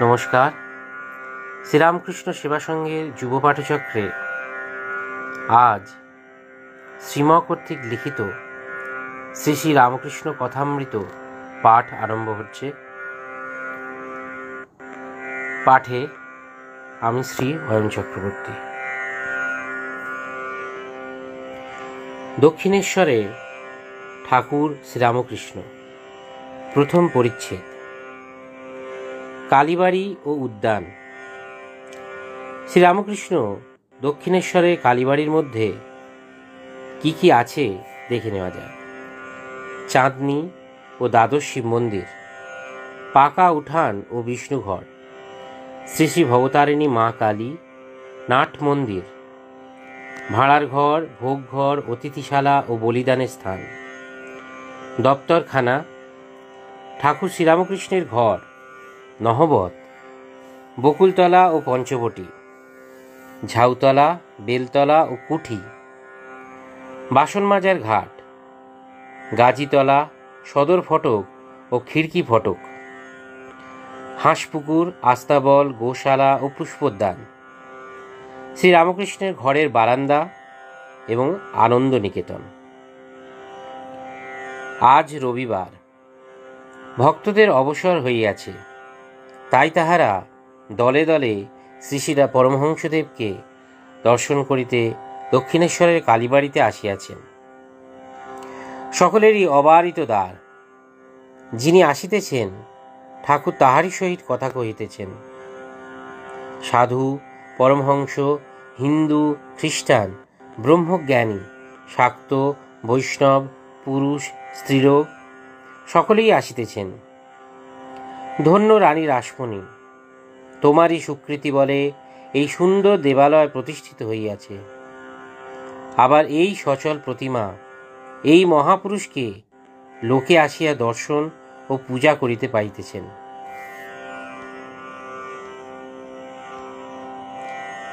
নমস্কার। শ্রীরামকৃষ্ণ সেবা সংঘের যুব পাঠচক্রে আজ শ্রীম কর্তৃক লিখিত শ্রী শ্রী রামকৃষ্ণ কথামৃত পাঠ আরম্ভ হচ্ছে। পাঠে আমি শ্রী অয়ন চক্রবর্তী। দক্ষিণেশ্বরে ঠাকুর শ্রীরামকৃষ্ণ, প্রথম পরিচ্ছেদ। কালীবাড়ি ও উদ্যান। শ্রীরামকৃষ্ণ দক্ষিণেশ্বরের কালীবাড়ির মধ্যে কি কি আছে দেখে নেওয়া যায়। চাঁদনি ও দ্বাদশ শিব মন্দির, পাকা উঠান ও বিষ্ণুঘর, শ্রী শ্রী ভবতারিণী মা কালী, নাট মন্দির, ভাঁড়ার ঘর, ভোগঘর, অতিথিশালা ও বলিদানের স্থান, দপ্তরখানা, ঠাকুর শ্রীরামকৃষ্ণের ঘর, নহবত, বকুলতলা ও পঞ্চবটি, ঝাউতলা, বেলতলা ও কুঠি, বাসন মাজার ঘাট, গাজীতলা, সদর ফটক ও খিড়কি ফটক, হাঁসপুকুর, আস্তাবল, গোশালা ও পুষ্পোদ্যান, শ্রীরামকৃষ্ণের ঘরের বারান্দা এবং আনন্দ নিকেতন। আজ রবিবার, ভক্তদের অবসর হইয়াছে, তাই তাহারা দলে দলে শ্রী শ্রী পরমহংসদেবকে দর্শন করিতে দক্ষিণেশ্বরের কালীবাড়িতে আসিয়াছেন। সকলেরই অবারিত দ্বার। যিনি আসিতেছেন ঠাকুর তাহারই সহিত কথা কহিতেছেন। সাধু, পরমহংস, হিন্দু, খ্রিস্টান, ব্রহ্মজ্ঞানী, শাক্ত, বৈষ্ণব, পুরুষ, স্ত্রীলোক সকলেই আসিতেছেন। ধন্য রানী রাসমণি, তোমারই স্বীকৃতি বলে এই সুন্দর দেবালয় প্রতিষ্ঠিত হইয়াছে। আবার এই সচল প্রতিমা, এই মহাপুরুষকে লোকে আসিয়া দর্শন ও পূজা করিতে পাইতেছেন।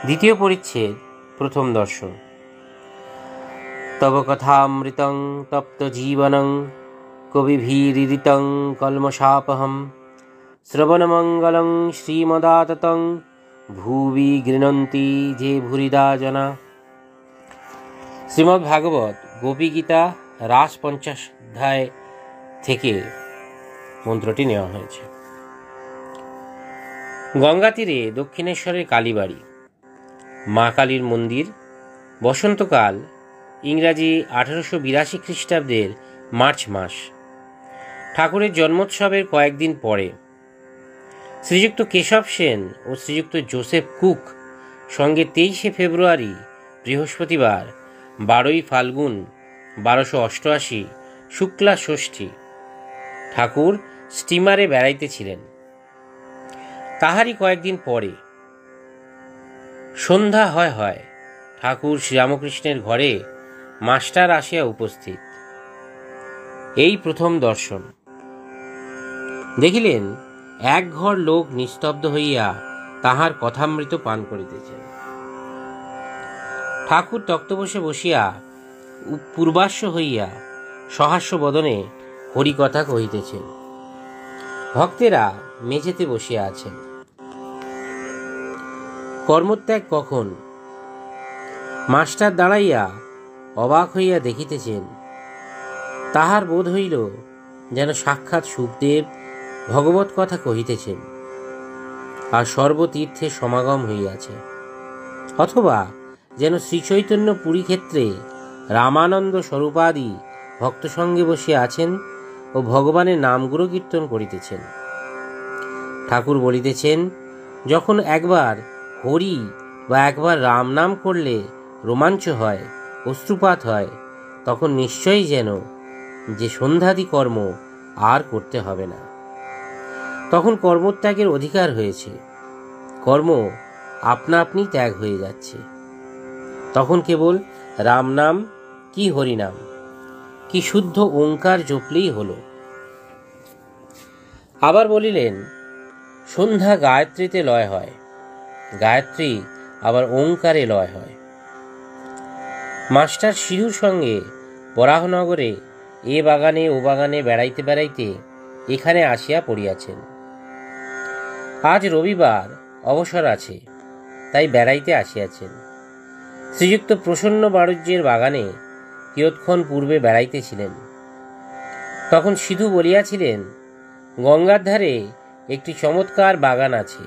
দ্বিতীয় পরিচ্ছেদ, প্রথম দর্শন। তব কথামৃতং তপ্ত জীবনং কবিভিরিরিতং কলমশাপহম শ্রবণমঙ্গলং শ্রীমদাততং ভুবি গৃণন্তি যে ভুরিদা জনা। শ্রীমদ্ ভাগবত গোপীগীতা রাস 50 অধ্যায় থেকে মন্ত্রটি নেওয়া হয়েছে। গঙ্গা তীরে দক্ষিণেশ্বরের কালীবাড়ি, মা কালীর মন্দির। বসন্তকাল, ইংরাজি 1882 খ্রিস্টাব্দের মার্চ মাস। ঠাকুরের জন্মোৎসবের কয়েকদিন পরে শ্রীযুক্ত কেশব সেন ও শ্রীযুক্ত জোসেফ কুক সঙ্গে 23শে ফেব্রুয়ারি বৃহস্পতিবার 12ই ফাল্গুন 1288 শুক্লা ষষ্ঠী ঠাকুর স্টিমারে বেড়াইতেছিলেন। তাহারই কয়েকদিন পরে সন্ধ্যা হয় ঠাকুর শ্রীরামকৃষ্ণের ঘরে মাস্টার আসিয়া উপস্থিত। এই প্রথম দর্শন। দেখিলেন এক ঘর লোক নিস্তব্ধ হইয়া তাহার কথামৃত পান করিতেছেন। ঠাকুর তক্তপোষে বসিয়া পূর্বাশ্ব হইয়া সহাস্য বদনে হরিকথা কহিতেছেন। ভক্তেরা মেঝেতে বসিয়া আছেন। কর্মত্যাগ কখন? মাস্টার দাঁড়াইয়া অবাক হইয়া দেখিতেছেন। তাহার বোধ হইল যেন সাক্ষাৎ সুখদেব ভগবত কথা কহিতেছেন আর সর্বতীর্থের সমাগম হইয়াছে, অথবা যেন শ্রীচৈতন্য পুরী ক্ষেত্রে রামানন্দ স্বরূপাদি ভক্ত সঙ্গে বসিয়া আছেন ও ভগবানের নামগুলো কীর্তন করিতেছেন। ঠাকুর বলিতেছেন, যখন একবার হরি বা একবার রাম নাম করলে রোমাঞ্চ হয়, অশ্রুপাত হয়, তখন নিশ্চয়ই যেন যে সন্ধ্যাদি কর্ম আর করতে হবে না। তখন কর্মত্যাগের অধিকার হয়েছে, কর্ম আপনা আপনি ত্যাগ হয়ে যাচ্ছে। তখন কেবল রাম নাম কি হরিনাম কি শুদ্ধ ওঙ্কার জপলেই হলো। আবার বলিলেন, সন্ধ্যা গায়ত্রীতে লয় হয়, গায়ত্রী আবার ওঙ্কারে লয় হয়। মাস্টার শিহুর সঙ্গে বরাহনগরে এ বাগানে ও বাগানে বেড়াইতে বেড়াইতে এখানে আসিয়া পড়িয়াছেন। আজ রবিবার, অবসর আছে, তাই বেড়াইতে আসিয়াছেন। শ্রীযুক্ত প্রসন্ন বাণিজ্যের বাগানে কিয়ৎক্ষণ পূর্বে বেড়াইতেছিলেন। তখন সিধু বলিয়াছিলেন, গঙ্গার ধারে একটি চমৎকার বাগান আছে,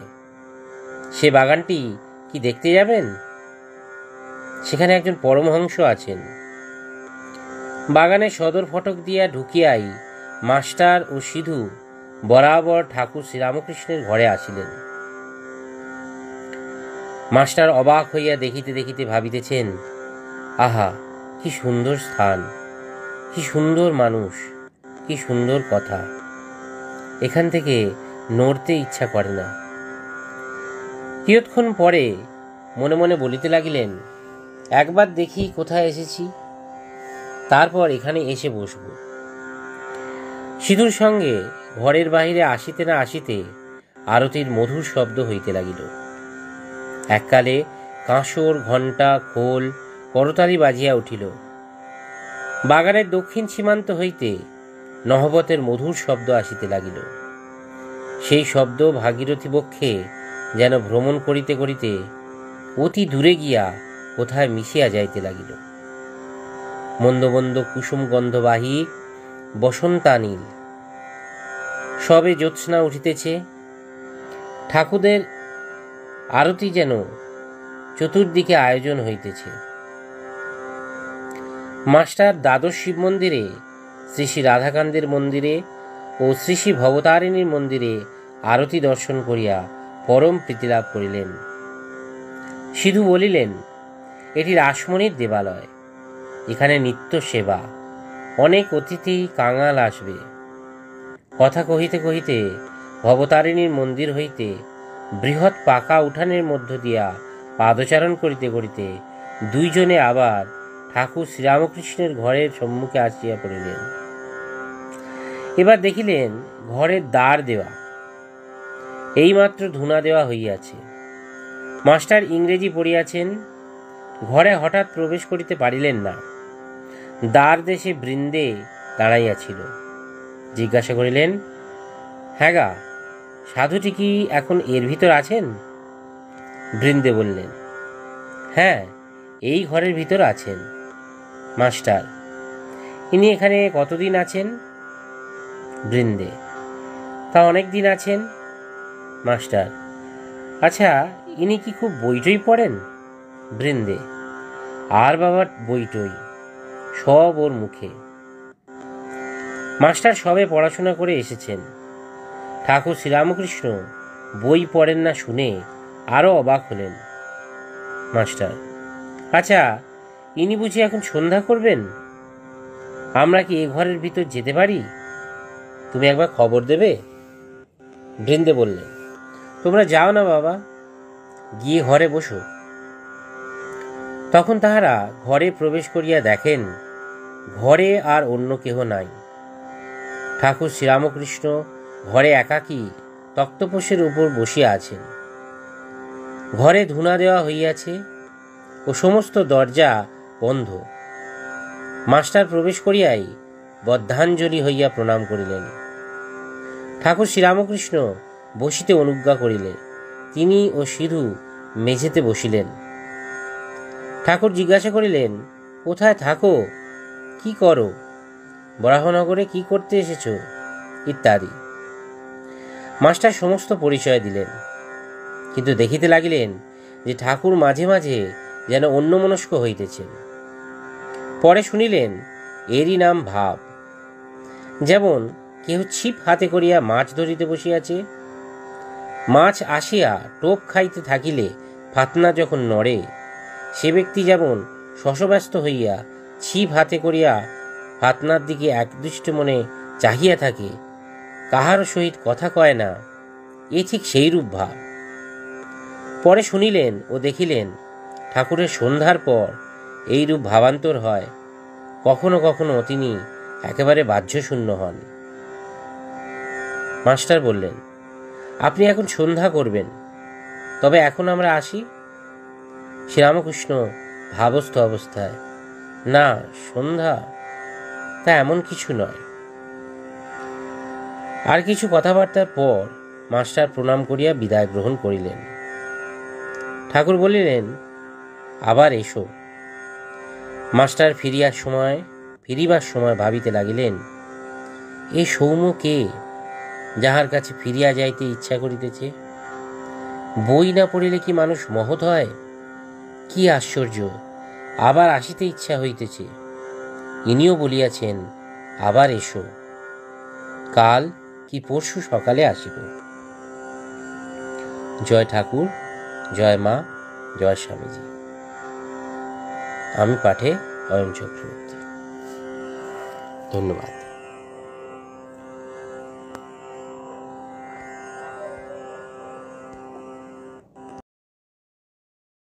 সে বাগানটি কি দেখতে যাবেন? সেখানে একজন পরমহংস আছেন। বাগানের সদর ফটক দিয়া ঢুকিয়াই মাস্টার ও সিধু বরাবর ঠাকুর শ্রীরামকৃষ্ণের ঘরে আসিলেন। মাস্টার অবাক হইয়া দেখিতে দেখিতে ভাবিতেছেন, আহা, কি সুন্দর স্থান, কি সুন্দর মানুষ, কি সুন্দর কথা, এখান থেকে নড়তে ইচ্ছা করে না। কিয়ৎক্ষণ পরে মনে মনে বলিতে লাগিলেন, একবার দেখি কোথায় এসেছি, তারপর এখানে এসে বসব। সিধুর সঙ্গে ঘরের বাহিরে আসিতে না আসিতে আরতির মধুর শব্দ হইতে লাগিল। এককালে কাঁসর, ঘণ্টা, খোল, করতালি বাজিয়া উঠিল। বাগানের দক্ষিণ সীমান্ত হইতে নহবতের মধুর শব্দ আসিতে লাগিল। সেই শব্দ ভাগীরথী বক্ষে যেন ভ্রমণ করিতে করিতে অতি দূরে গিয়া কোথায় মিশিয়া যাইতে লাগিল। মন্দ মন্দ কুসুম গন্ধবাহী বসন্তানীল। সবে জ্যোৎস্না উঠিতেছে। ঠাকুরদের আরতি যেন চতুর্দিকে আয়োজন হইতেছে। মাস্টার দ্বাদশ শিব মন্দিরে, শ্রী শ্রী রাধাকান্তের মন্দিরে ও শ্রী শ্রী ভবতারিণীর মন্দিরে আরতি দর্শন করিয়া পরম প্রীতিলাভ করিলেন। সিধু বলিলেন, এটি রাসমণির দেবালয়, এখানে নিত্য সেবা, অনেক অতিথি কাঙাল আসবে। কথা কহিতে কহিতে ভবতারিণীর মন্দির হইতে বৃহৎ পাকা উঠানের মধ্য দিয়া পাদচারণ করিতে করিতে দুইজনে আবার ঠাকুর শ্রীরামকৃষ্ণের ঘরের সম্মুখে আসিয়া পড়িলেন। এবার দেখিলেন ঘরের দ্বার দেওয়া, এইমাত্র ধুনা দেওয়া হইয়াছে। মাস্টার ইংরেজি পড়িয়াছেন। ঘরে হঠাৎ প্রবেশ করিতে পারিলেন না। দ্বার দেশে বৃন্দে দাঁড়াইয়াছিল। জিজ্ঞাসা করিলেন, হ্যাঁ গা, সাধুটি কি এখন এর ভিতর আছেন? বৃন্দে বললেন, হ্যাঁ, এই ঘরের ভিতর আছেন। মাস্টার, ইনি এখানে কতদিন আছেন? বৃন্দে, তা অনেক দিন আছেন। মাস্টার, আচ্ছা, ইনি কি খুব বইটই পড়েন? বৃন্দে, আর বাবার বইটই, সব ওর মুখে। মাস্টার সবে পড়াশোনা করে এসেছেন। ঠাকুর শ্রীরামকৃষ্ণ বই পড়েন না শুনে আরো অবাক হলেন। মাস্টার, আচ্ছা, ইনি বুঝি এখন সন্ধ্যা করবেন? আমরা কি এ ঘরের ভিতর যেতে পারি? তুমি একবার খবর দেবে। বৃন্দে বললেন, তোমরা যাও না বাবা, গিয়ে ঘরে বসো। তখন তাহারা ঘরে প্রবেশ করিয়া দেখেন ঘরে আর অন্য কেহ নাই। ঠাকুর শ্রীরামকৃষ্ণ ঘরে একাকী তক্তপোষের উপর বসিয়া আছেন। ঘরে ধুনা দেওয়া হইয়াছে ও সমস্ত দরজা বন্ধ। মাস্টার প্রবেশ করিয়াই বদ্ধাঞ্জলি হইয়া প্রণাম করিলেন। ঠাকুর শ্রীরামকৃষ্ণ বসিতে অনুজ্ঞা করিলে তিনি ও সিধু মেঝেতে বসিলেন। ঠাকুর জিজ্ঞাসা করিলেন, কোথায় থাকো, কি করো, বরাহনগরে কি করতে এসেছ, ইত্যাদি। মাস্টার সমস্ত পরিচয় দিলেন, কিন্তু দেখিতে লাগিলেন যে ঠাকুর মাঝে মাঝে যেন অন্যমনস্ক হইতেছেন। পরে শুনিলেন এরই নাম ভাব। যেমন কেহ ছিপ হাতে করিয়া মাছ ধরিতে বসিয়াছে। মাছ আসিয়া টোপ খাইতে থাকিলে ফাতনা যখন নড়ে, সে ব্যক্তি যেমন শশব্যস্ত হইয়া ছিপ হাতে করিয়া ফাতনার দিকে একদৃষ্ট মনে চাহিয়া থাকে, কাহার সহিত কথা কয় না, এ ঠিক সেইরূপ ভাব। পরে শুনিলেন ও দেখিলেন ঠাকুরের সন্ধ্যার পর এইরূপ ভাবান্তর হয়। কখনো কখনো তিনি একেবারে বাহ্যশূন্য হন। মাস্টার বললেন, আপনি এখন সন্ধ্যা করবেন, তবে এখন আমরা আসি। শ্রীরামকৃষ্ণ ভাবস্থ অবস্থায়, না, সন্ধ্যা তা এমন কিছু নয়। আর কিছু কথাবার্তার পর মাস্টার প্রণাম করিয়া বিদায় গ্রহণ করিলেন। ঠাকুর বলিলেন, আবার এসো। মাস্টার ফিরিবার সময় ভাবিতে লাগিলেন, এ সৌম্য কে, যাহার কাছে ফিরিয়া যাইতে ইচ্ছা করিতেছে? বই না পড়িলে কি মানুষ মহৎ হয়? কি আশ্চর্য, আবার আসিতে ইচ্ছা হইতেছে। ইনিও বলিয়াছেন, আবার এসো, কাল কি পরশু সকালে আসিব। জয় ঠাকুর, জয় মা, জয় স্বামীজি। আমি পাঠে অয়ন চক্রবর্তী। ধন্যবাদ।